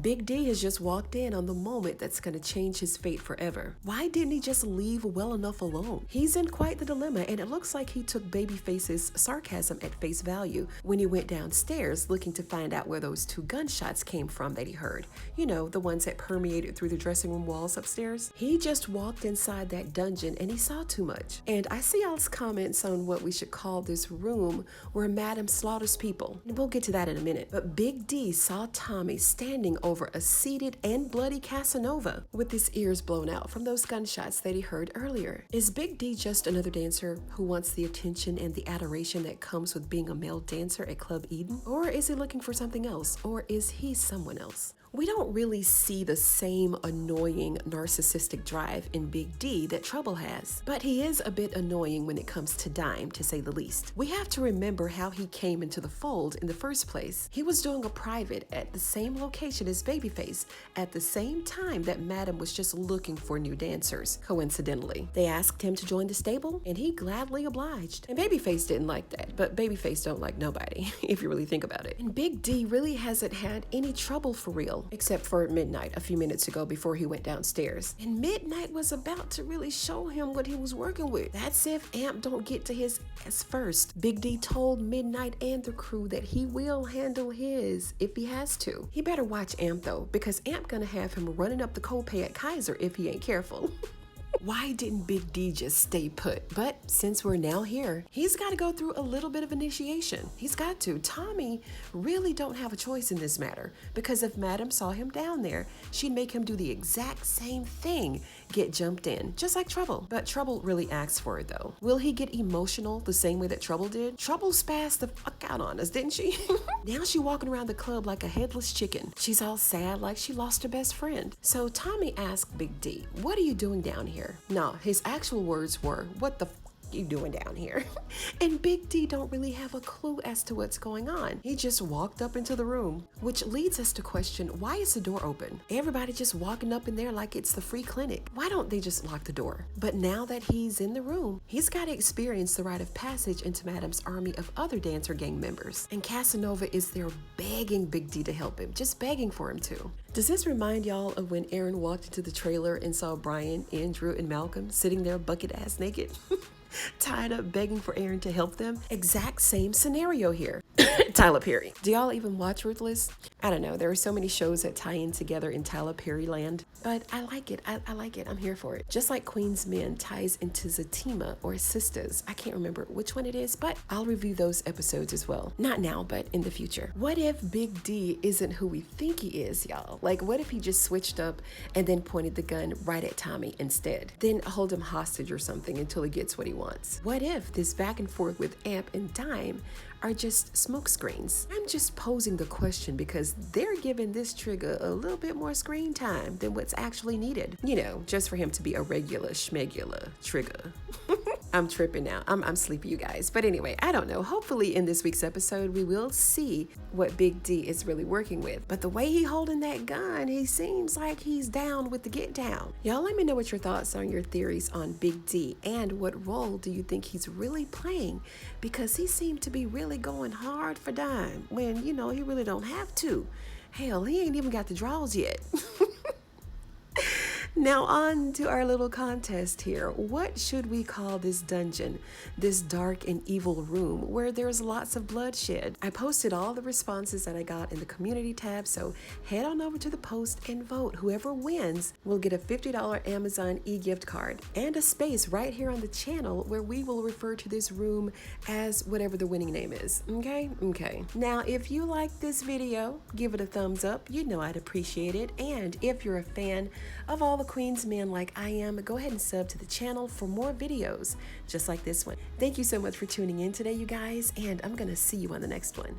Big D has just walked in on the moment that's going to change his fate forever. Why didn't he just leave well enough alone? He's in quite the dilemma, and it looks like he took Babyface's sarcasm at face value when he went downstairs looking to find out where those 2 gunshots came from that he heard. You know, the ones that permeated through the dressing room walls upstairs. He just walked inside that dungeon and he saw too much. And I see y'all's comments on what we should call this room where Madam slaughters people. And we'll get to that in a minute. But Big D saw Tommy standing over a seated and bloody Casanova with his ears blown out from those gunshots that he heard earlier. Is Big D just another dancer who wants the attention and the adoration that comes with being a male dancer at Club Eden? Or is he looking for something else? Or is he someone else? We don't really see the same annoying narcissistic drive in Big D that Trouble has, but he is a bit annoying when it comes to Dime, to say the least. We have to remember how he came into the fold in the first place. He was doing a private at the same location as Babyface at the same time that Madam was just looking for new dancers, coincidentally. They asked him to join the stable, and he gladly obliged. And Babyface didn't like that, but Babyface don't like nobody, if you really think about it. And Big D really hasn't had any trouble for real. Except for Midnight a few minutes ago before he went downstairs. And Midnight was about to really show him what he was working with. That's if Amp don't get to his ass first. Big D told Midnight and the crew that he will handle his if he has to. He better watch Amp though, because Amp gonna have him running up the copay at Kaiser if he ain't careful. Why didn't Big D just stay put? But since we're now here, he's got to go through a little bit of initiation. He's got to. Tommy really don't have a choice in this matter, because if Madam saw him down there, she'd make him do the exact same thing, get jumped in, just like Trouble. But Trouble really asks for it though. Will he get emotional the same way that Trouble did? Trouble spazzed the fuck out on us, didn't she? Now she walking around the club like a headless chicken. She's all sad like she lost her best friend. So Tommy asked Big D, "What are you doing down here?" No, his actual words were, "What the f you doing down here?" And Big D don't really have a clue as to what's going on. He just walked up into the room, which leads us to question, why is the door open? Everybody just walking up in there like it's the free clinic. Why don't they just lock the door? But now that he's in the room, he's got to experience the rite of passage into Madam's army of other dancer gang members. And Casanova is there begging Big D to help him, just begging for him to. Does this remind y'all of when Aaron walked into the trailer and saw Brian, Andrew, and Malcolm sitting there bucket ass naked? Tied up begging for Aaron to help them? Exact same scenario here. Tyler Perry. Do y'all even watch Ruthless? I don't know. There are so many shows that tie in together in Tyler Perry land, but I like it. I like it. I'm here for it. Just like Queen's Men ties into Zatima or Sisters. I can't remember which one it is, but I'll review those episodes as well. Not now, but in the future. What if Big D isn't who we think he is, y'all? Like, what if he just switched up and then pointed the gun right at Tommy instead? Then hold him hostage or something until he gets what he wants. What if this back and forth with Amp and Dime are just smoke screens? I'm just posing the question because they're giving this trigger a little bit more screen time than what's actually needed. You know, just for him to be a regular schmegula trigger. I'm tripping now. I'm sleepy, you guys. But anyway, I don't know. Hopefully in this week's episode, we will see what Big D is really working with. But the way he holding that gun, he seems like he's down with the get down. Y'all let me know what your thoughts are on your theories on Big D and what role do you think he's really playing? Because he seemed to be really going hard for Dime when, you know, he really don't have to. Hell, he ain't even got the draws yet. Now on to our little contest here. What should we call this dungeon, this dark and evil room where there's lots of bloodshed? I posted all the responses that I got in the community tab, so head on over to the post and vote. Whoever wins will get a $50 Amazon e-gift card and a space right here on the channel where we will refer to this room as whatever the winning name is. Okay? Okay. Now, if you like this video, give it a thumbs up. You know I'd appreciate it. And if you're a fan of all the Queen's Men like I am, go ahead and sub to the channel for more videos just like this one. Thank you so much for tuning in today, you guys, and I'm gonna see you on the next one.